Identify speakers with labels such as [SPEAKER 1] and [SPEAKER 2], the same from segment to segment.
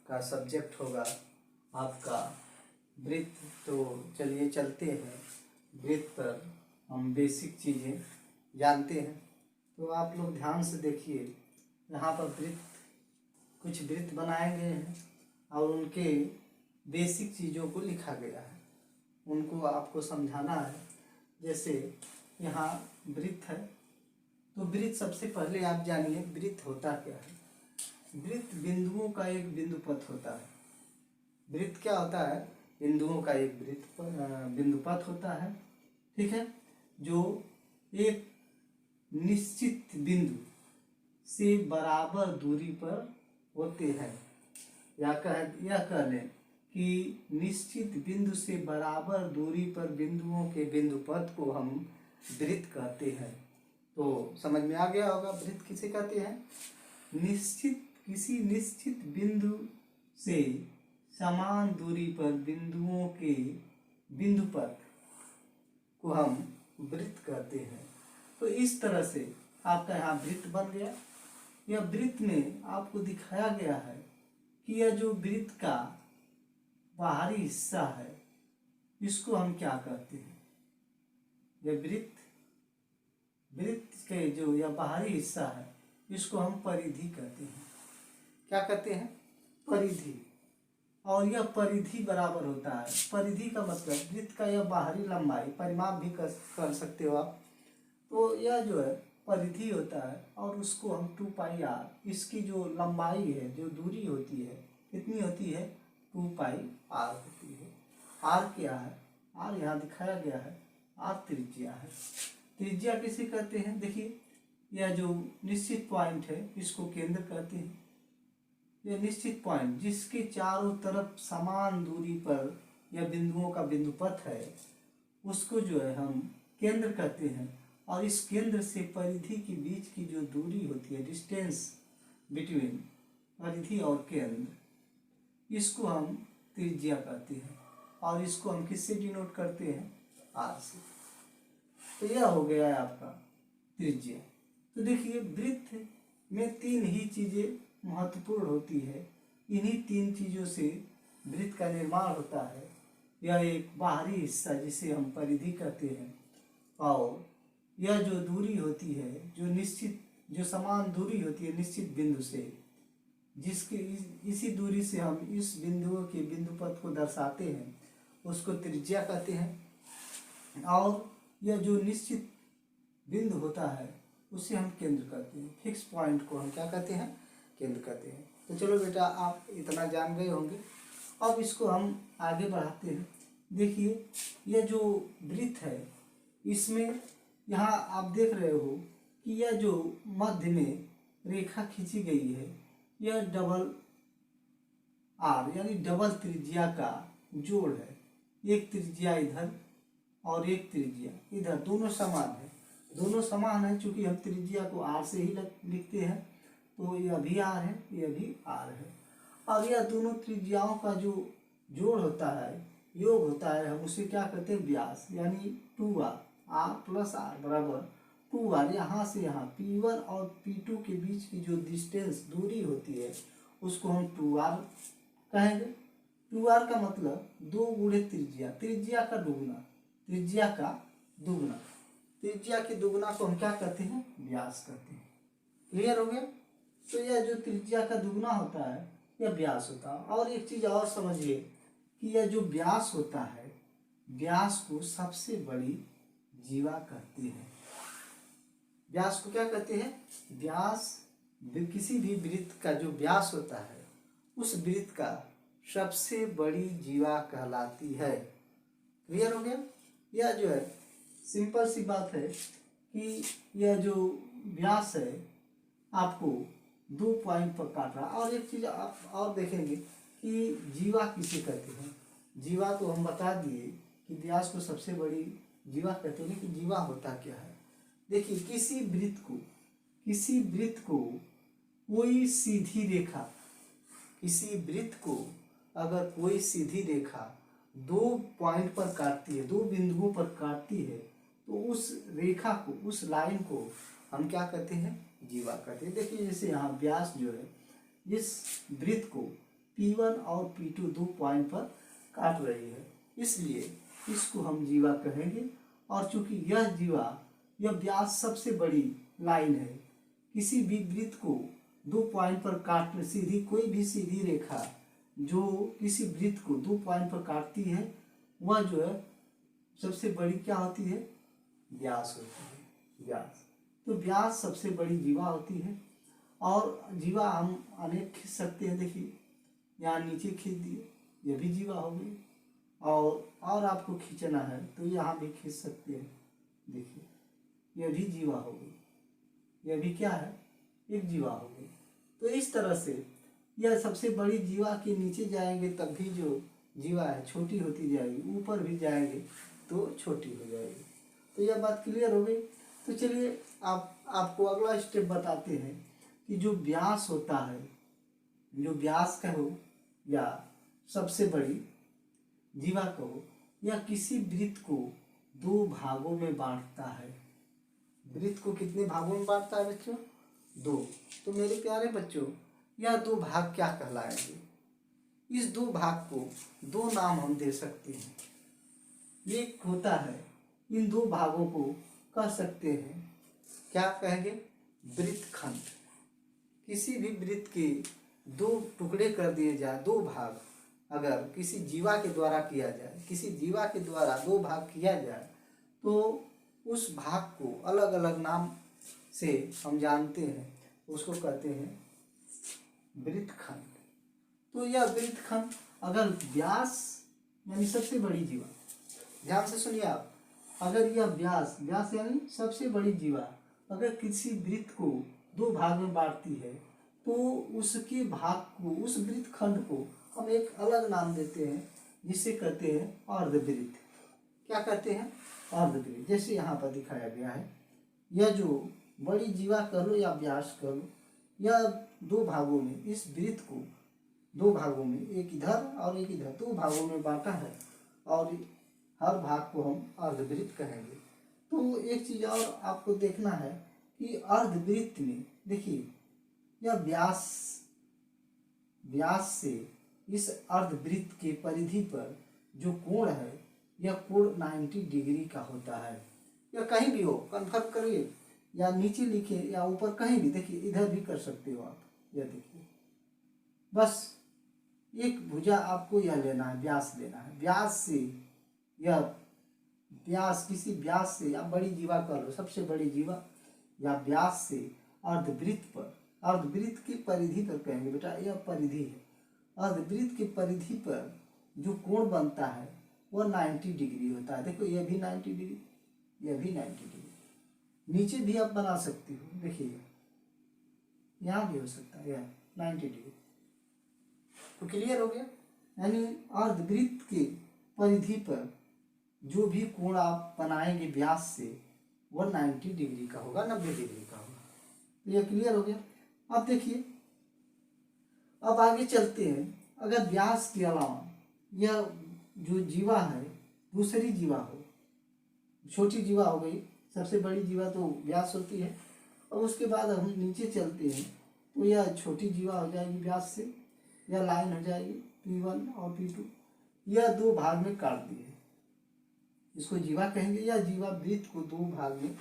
[SPEAKER 1] का सब्जेक्ट होगा आपका वृत्त। तो चलिए चलते हैं वृत्त पर, हम बेसिक चीज़ें जानते हैं। तो आप लोग ध्यान से देखिए, यहाँ पर कुछ वृत्त बनाए गए हैं और उनके बेसिक चीज़ों को लिखा गया है, उनको आपको समझाना है। जैसे यहाँ वृत्त है, तो वृत्त सबसे पहले आप जानिए वृत्त होता क्या है। वृत्त बिंदुओं का एक बिंदुपथ होता है। वृत्त क्या होता है? बिंदुओं का एक बिंदुपथ होता है, ठीक है, जो एक निश्चित बिंदु से बराबर दूरी पर होते हैं। या कह लें कि निश्चित बिंदु से बराबर दूरी पर बिंदुओं के बिंदुपथ को हम वृत्त कहते हैं। तो समझ में आ गया होगा वृत्त किसे कहते हैं? किसी निश्चित बिंदु से समान दूरी पर बिंदुओं के बिंदुपथ को हम वृत्त कहते हैं। तो इस तरह से आपका यहाँ वृत्त बन गया। यह वृत्त में आपको दिखाया गया है कि यह जो वृत्त का बाहरी हिस्सा है, इसको हम क्या कहते हैं? यह वृत्त के जो यह बाहरी हिस्सा है, इसको हम परिधि कहते हैं। क्या कहते हैं? परिधि। और यह परिधि बराबर होता है, परिधि का मतलब वृत्त का यह बाहरी लंबाई, परिमाप भी कर सकते हो आप। तो यह जो है परिधि होता है, और उसको हम 2πr, इसकी जो लंबाई है, जो दूरी होती है, कितनी होती है? 2πr होती है। r क्या है? r यहाँ दिखाया गया है, r त्रिज्या है। त्रिज्या किसे कहते हैं? देखिए, यह जो निश्चित पॉइंट है, इसको केंद्र कहते हैं। यह निश्चित पॉइंट जिसके चारों तरफ समान दूरी पर यह बिंदुओं का बिंदुपथ है, उसको जो है हम केंद्र कहते हैं। और इस केंद्र से परिधि के बीच की जो दूरी होती है, डिस्टेंस बिटवीन परिधि और केंद्र, इसको हम त्रिज्या कहते हैं। और इसको हम किससे डिनोट करते हैं? r से। तो यह हो गया है आपका त्रिज्या। तो देखिए, वृत्त में 3 ही चीज़ें महत्वपूर्ण होती है। इन्हीं 3 चीज़ों से वृत्त का निर्माण होता है। यह एक बाहरी हिस्सा जिसे हम परिधि कहते हैं, और यह जो दूरी होती है, जो समान दूरी होती है निश्चित बिंदु से, जिसकी इसी दूरी से हम इस बिंदुओं के बिंदुपथ को दर्शाते हैं, उसको त्रिज्या कहते हैं। और यह जो निश्चित बिंदु होता है, उसे हम केंद्र कहते हैं। फिक्स पॉइंट को हम क्या कहते हैं? केंद्र कहते हैं। तो चलो बेटा, आप इतना जान गए होंगे। अब इसको हम आगे बढ़ाते हैं। देखिए, यह जो वृत्त है, इसमें यहाँ आप देख रहे हो कि यह जो मध्य में रेखा खींची गई है, यह डबल r यानी डबल त्रिज्या का जोड़ है। एक त्रिज्या इधर और एक त्रिज्या इधर, दोनों समान है। दोनों समान है, चूंकि हम त्रिज्या को r से ही लिखते हैं, तो यह भी r है, यह भी r है। और यह दोनों त्रिज्याओं का जो जोड़ होता है, योग होता है, हम उसे क्या कहते हैं? व्यास। यानी 2r, r + r बराबर 2r। यहाँ से यहाँ P1 और P2 के बीच की जो डिस्टेंस, दूरी होती है, उसको हम 2r कहेंगे। 2r का मतलब 2 गुणे त्रिज्या, त्रिज्या का दुगुना, त्रिज्या का दुगुना। त्रिज्या के दुगुना को हम क्या कहते हैं? व्यास कहते हैं। क्लियर हो गया? तो यह जो त्रिज्या का दुगुना होता है, यह व्यास होता है। और एक चीज और समझिए कि यह जो व्यास होता है, व्यास को सबसे बड़ी जीवा कहते हैं। व्यास को क्या कहते हैं? व्यास, किसी भी वृत्त का जो व्यास होता है, उस वृत्त का सबसे बड़ी जीवा कहलाती है। क्लियर हो गया? यह जो है सिंपल सी बात है कि यह जो व्यास है, आपको 2 पॉइंट पर काट रहा है। और एक चीज आप और देखेंगे कि जीवा किसे कहते हैं। जीवा तो हम बता दिए कि व्यास को सबसे बड़ी जीवा कहते हैं, कि जीवा होता क्या है। देखिए, किसी वृत्त को कोई सीधी रेखा, किसी वृत्त को अगर कोई सीधी रेखा 2 पॉइंट पर काटती है, 2 बिंदुओं पर काटती है, तो उस रेखा को, उस लाइन को हम क्या कहते हैं? जीवा कहते हैं। देखिए, जैसे यहाँ व्यास जो है, इस वृत्त को P1 और P2 दो पॉइंट पर काट रही है, इसलिए इसको हम जीवा कहेंगे। और चूंकि यह जीवा, यह व्यास सबसे बड़ी लाइन है, किसी भी वृत्त को दो पॉइंट पर काटने, सीधी कोई भी सीधी रेखा जो किसी वृत्त को दो पॉइंट पर काटती है वह जो है सबसे बड़ी क्या होती है, व्यास होती है, व्यास। तो व्यास सबसे बड़ी जीवा होती है। और जीवा हम अनेक खींच सकते हैं, देखिए यहाँ नीचे खींच दिए, यह भी जीवा हो गई। और आपको खींचना है तो यहाँ भी खींच सकते हैं, देखिए यह भी जीवा हो गई, यह भी क्या है, एक जीवा हो गई। तो इस तरह से यह सबसे बड़ी जीवा के नीचे जाएंगे तब भी जो जीवा है छोटी होती जाएगी, ऊपर भी जाएंगे तो छोटी हो जाएगी। तो यह बात क्लियर हो गई। तो चलिए आपको अगला स्टेप बताते हैं कि जो व्यास होता है, जो व्यास कहो या सबसे बड़ी जीवा कहो, या किसी वृत्त को दो भागों में बांटता है। वृत्त को कितने भागों में बांटता है बच्चों, दो। तो मेरे प्यारे बच्चों, यह दो भाग क्या कहलाएंगे, इस दो भाग को दो नाम हम दे सकते हैं। एक होता है, इन दो भागों को कह सकते हैं, क्या कहेंगे, वृत्तखंड। किसी भी वृत्त के दो टुकड़े कर दिए जाए, दो भाग अगर किसी जीवा के द्वारा किया जाए, किसी जीवा के द्वारा दो भाग किया जाए, तो उस भाग को अलग अलग नाम से हम जानते हैं, उसको कहते हैं वृत्तखंड। तो यह वृत्तखंड अगर व्यास यानी सबसे बड़ी जीवा, ध्यान से सुनिए आप, अगर यह व्यास यानी सबसे बड़ी जीवा अगर किसी वृत्त को दो भाग में बांटती है, तो उसके भाग को, उस वृत्तखंड को हम एक अलग नाम देते हैं, जिसे कहते हैं अर्धवृत्त। क्या कहते हैं, अर्धवृत्त। जैसे यहाँ पर दिखाया गया है, यह जो बड़ी जीवा कह लो या व्यास कह लो, यह दो भागों में, इस वृत्त को दो भागों में, एक इधर और एक इधर, दो भागों में बांटा है, और हर भाग को हम अर्धवृत्त कहेंगे। तो एक चीज और आपको देखना है कि अर्धवृत्त में देखिए, यह व्यास से इस अर्धवृत्त के परिधि पर जो कोण है, यह कोण 90 डिग्री का होता है। यह कहीं भी हो, कन्फर्म करिए, या नीचे लिखे या ऊपर कहीं भी, देखिए इधर भी कर सकते हो आप। यह देखिए, बस एक भुजा आपको यह लेना है, व्यास लेना है। व्यास से यह व्यास, किसी व्यास से, या बड़ी जीवा कर लो, सबसे बड़ी जीवा या व्यास से अर्धवृत्त पर, अर्धवृत्त की परिधि पर कहेंगे बेटा, यह परिधि है, अर्धवृत्त की परिधि पर जो कोण बनता है वह 90 डिग्री होता है। देखो यह भी 90 डिग्री, यह भी 90 डिग्री। नीचे भी आप बना सकती हो, देखिए यहाँ भी हो सकता है, यह 90 डिग्री। तो क्लियर हो गया, यानी अर्धवृत्त के परिधि पर जो भी कोण आप बनाएंगे व्यास से, वह 90 डिग्री का होगा, 90 डिग्री का होगा। तो यह क्लियर हो गया। अब देखिए, अब आगे चलते हैं। अगर व्यास के अलावा यह जो जीवा है दूसरी जीवा हो, छोटी जीवा हो गई, सबसे बड़ी जीवा तो व्यास होती है, और उसके बाद हम नीचे चलते हैं तो यह छोटी जीवा हो जाएगी व्यास से, यह लाइन हो जाएगी P1 और P2, यह दो भाग में काट दिए, इसको जीवा कहेंगे, या जीवा वृत्त को दो भाग में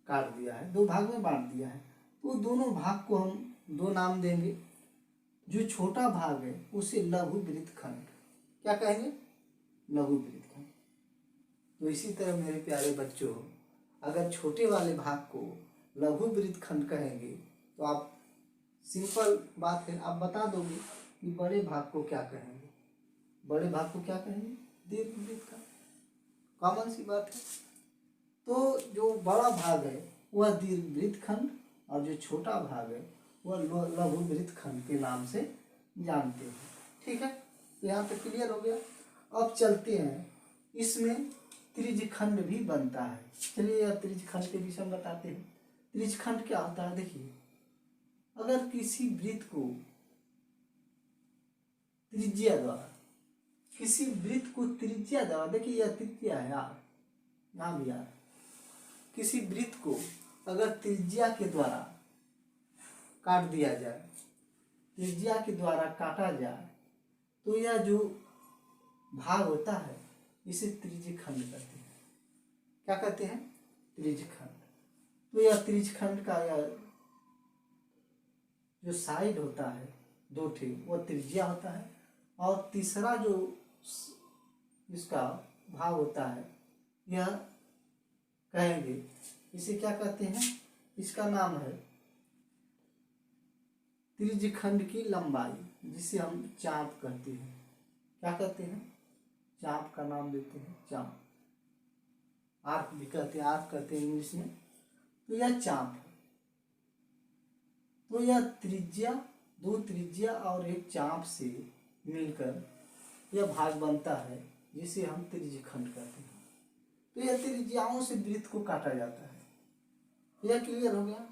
[SPEAKER 1] काट दिया है, दो भाग में बांट दिया है। तो दोनों भाग को हम दो नाम देंगे। जो छोटा भाग है उसे लघु वृत्तखंड, क्या कहेंगे, लघु वृत्तखंड। तो इसी तरह मेरे प्यारे बच्चों, अगर छोटे वाले भाग को लघु वृत्तखंड कहेंगे तो आप, सिंपल बात है, आप बता दोगे कि बड़े भाग को क्या कहेंगे, बड़े भाग को क्या कहेंगे, दीर्घ वृत्तखंड। कॉमन सी बात है। तो जो बड़ा भाग है वह दीर्घ वृत्तखंड, और जो छोटा भाग है वह लघु वृत्तखंड के नाम से जानते हैं। ठीक है, तो यहाँ तक क्लियर हो गया। अब चलते हैं, इसमें त्रिज्यखंड भी बनता है। चलिए यह त्रिज्यखंड के विषय में बताते हैं। त्रिज्यखंड क्या होता है, देखिए अगर किसी वृत्त को त्रिज्या द्वारा, किसी वृत्त को त्रिज्या द्वारा, देखिए यह त्रिज्या है यार, यहाँ भी यार, किसी वृत्त को अगर त्रिज्या के द्वारा काट दिया जाए, त्रिज्या के द्वारा काटा जाए, तो यह जो भाग होता है इसे त्रिज्यखंड कहते हैं। क्या कहते हैं? त्रिज्यखंड। तो यह त्रिज्यखंड का यह जो साइड होता है दो थे वह त्रिज्या होता है, और तीसरा जो इसका भाग होता है यह कहेंगे इसे क्या कहते हैं? इसका नाम है त्रिज्यखंड की लंबाई, जिसे हम चाप कहते हैं। क्या कहते हैं? चाप का नाम देते हैं, चाप। आर्क भी कहते हैं, आर्क कहते हैं इंग्लिश में। तो यह चाप है। तो यह त्रिज्या, दो त्रिज्या और एक चाप से मिलकर यह भाग बनता है, जिसे हम त्रिज्यखंड कहते हैं। तो यह त्रिज्याओं से वृत्त को काटा जाता है। यह क्लियर हो गया।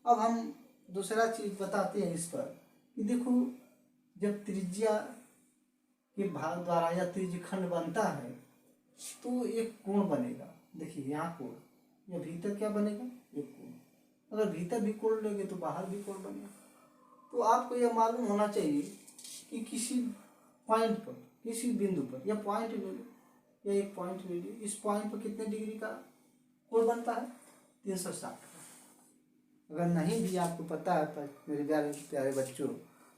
[SPEAKER 1] अब हम दूसरा चीज बताते हैं इस पर कि देखो, जब त्रिज्या के भाग द्वारा या त्रिज्यखंड बनता है तो एक कोण बनेगा। देखिए यहाँ कोण, या भीतर क्या बनेगा? एक कोण। अगर भीतर भी कोण लेंगे तो बाहर भी कोण बनेगा। तो आपको यह मालूम होना चाहिए कि किसी पॉइंट पर, किसी बिंदु पर, या पॉइंट ले लो या एक पॉइंट ले लो, इस पॉइंट पर कितने डिग्री का कोण बनता है? 360 का। अगर नहीं भी आपको पता है पर मेरे प्यारे प्यारे बच्चों,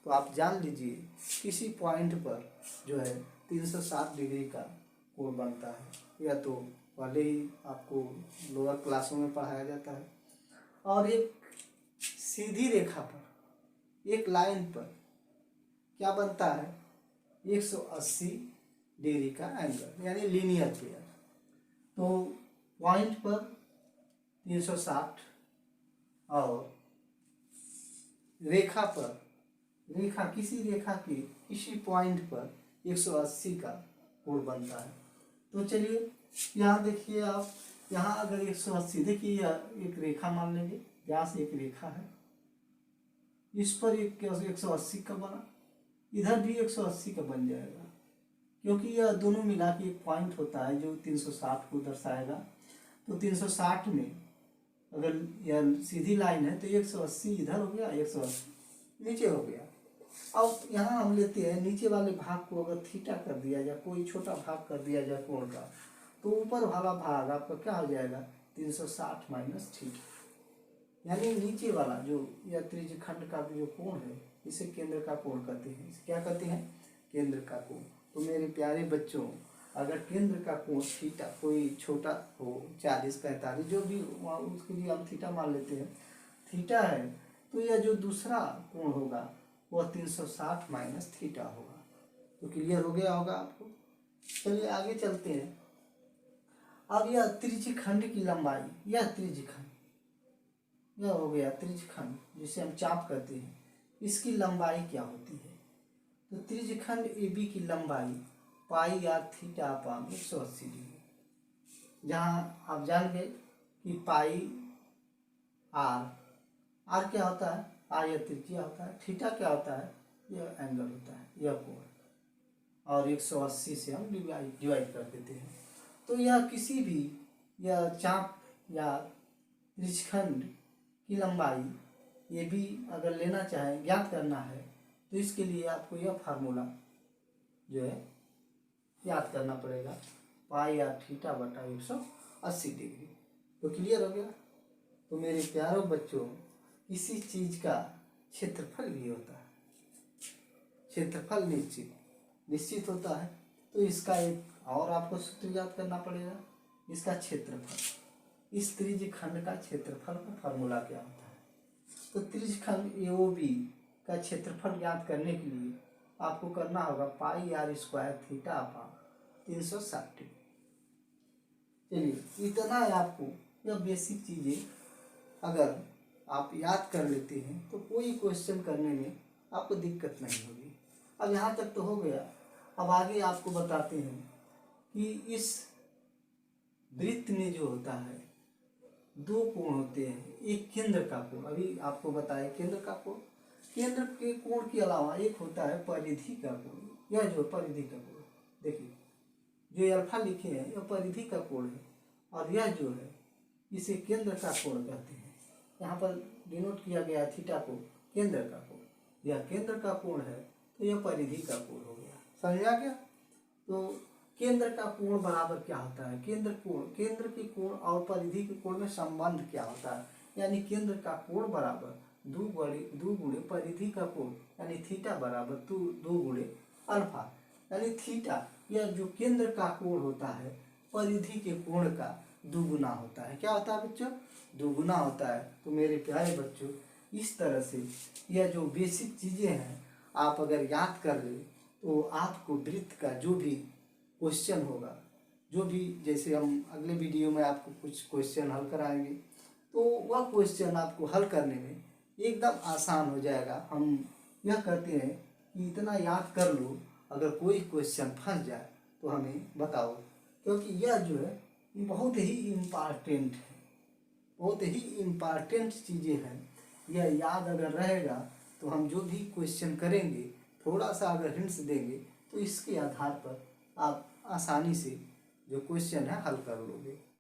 [SPEAKER 1] तो आप जान लीजिए किसी पॉइंट पर जो है 360 डिग्री का कोण बनता है। या तो पहले ही आपको लोअर क्लासों में पढ़ाया जाता है। और एक सीधी रेखा पर, एक लाइन पर क्या बनता है? 180 डिग्री का एंगल, यानी लीनियर पेयर। तो पॉइंट पर 360 और रेखा पर, रेखा किसी रेखा के किसी पॉइंट पर 180 का कोण बनता है। तो चलिए यहाँ देखिए आप, यहाँ अगर 180, देखिए यह एक रेखा मान लेंगे, यहाँ से एक रेखा है, इस पर एक 180 का बना, इधर भी 180 का बन जाएगा, क्योंकि यह दोनों मिला के एक पॉइंट होता है जो 360 को दर्शाएगा। तो 360 में अगर यह सीधी लाइन है तो 180 इधर हो गया, 180 नीचे हो गया। अब यहाँ हम लेते हैं नीचे वाले भाग को, अगर थीटा कर दिया जाए, कोई छोटा भाग कर दिया जाए कोण का, तो ऊपर वाला भाग आपका क्या हो जाएगा? 360 माइनस थीटा, यानी नीचे वाला जो या त्रिज्यखंड का जो कोण है इसे केंद्र का कोण कहते हैं। इसे क्या कहते हैं? केंद्र का कोण। तो मेरे प्यारे बच्चों, अगर केंद्र का कोण थीटा कोई छोटा हो, 40-45 जो भी, उसके लिए हम थीटा मान लेते हैं, थीटा है, तो यह जो दूसरा कोण होगा वह 360 माइनस थीटा होगा। तो क्लियर हो गया होगा आपको। चलिए आगे चलते हैं। अब यह त्रिज्यखंड की लंबाई, यह त्रिज्यखंड, यह हो गया त्रिज्यखंड जिसे हम चाप कहते हैं, इसकी लंबाई क्या होती है? तो त्रिज्यखंड AB की लंबाई पाई आर थीटा अपान 180 डिग्री, जहाँ आप जान गए कि पाई आर क्या होता है? आर यह त्रिज्या होता है, थीटा क्या होता है? यह एंगल होता है, यह कोण, और 180 से हम डिवाइड कर देते हैं। तो यह किसी भी यह चाप या त्रिज्यखंड की लंबाई ये भी अगर लेना चाहें, ज्ञात करना है, तो इसके लिए आपको यह फार्मूला जो है याद करना पड़ेगा, पाई आर थीटा बटा 180 डिग्री। तो क्लियर हो गया। तो मेरे प्यारों बच्चों, किसी चीज का क्षेत्रफल भी होता है, क्षेत्रफल निश्चित होता है। तो इसका एक और आपको सूत्र याद करना पड़ेगा, इसका क्षेत्रफल, इस त्रिज्यखंड का क्षेत्रफल का फार्मूला क्या होता है? तो त्रिज्यखंड AOB का क्षेत्रफल ज्ञात करने के लिए आपको करना होगा pi r square theta upon 360 degree. चलिए इतना है आपको, यह बेसिक चीज़ें अगर आप याद कर लेते हैं तो कोई क्वेश्चन करने में आपको दिक्कत नहीं होगी। अब यहाँ तक तो हो गया। अब आगे आपको बताते हैं कि इस वृत्त में जो होता है दो कोण होते हैं, एक केंद्र का कोण, अभी आपको बताया केंद्र का कोण, केंद्र के कोण के अलावा एक होता है परिधि का कोण। यह जो परिधि का कोण, देखिए जो अल्फा लिखे हैं यह परिधि का कोण है, और यह जो है इसे केंद्र का कोण कहते हैं। यहाँ पर डिनोट किया गया थीटा को केंद्र का कोण, यह केंद्र का कोण है तो यह परिधि का कोण हो गया। समझ आ गया। तो केंद्र का कोण बराबर क्या होता है, केंद्र के कोण और परिधि के कोण में संबंध क्या होता है, यानी केंद्र का कोण बराबर दो गुणे परिधि का कोण, यानी थीटा बराबर दो गुणे अल्फा, यानी थीटा यह जो केंद्र का कोण होता है परिधि के कोण का दुगुना होता है। क्या होता है बच्चों, दुगुना होता है। तो मेरे प्यारे बच्चों, इस तरह से यह जो बेसिक चीज़ें हैं आप अगर याद कर ले तो आपको वृत्त का जो भी क्वेश्चन होगा, जो भी, जैसे हम अगले वीडियो में आपको कुछ क्वेश्चन हल कराएंगे तो वह क्वेश्चन आपको हल करने में एकदम आसान हो जाएगा। हम यह कहते हैं कि इतना याद कर लो, अगर कोई क्वेश्चन फंस जाए तो हमें बताओ, क्योंकि यह जो है ये बहुत ही इम्पॉर्टेंट है, बहुत ही इम्पॉर्टेंट चीज़ें हैं। यह याद अगर रहेगा तो हम जो भी क्वेश्चन करेंगे थोड़ा सा अगर हिंट्स देंगे तो इसके आधार पर आप आसानी से जो क्वेश्चन है हल कर लोगे।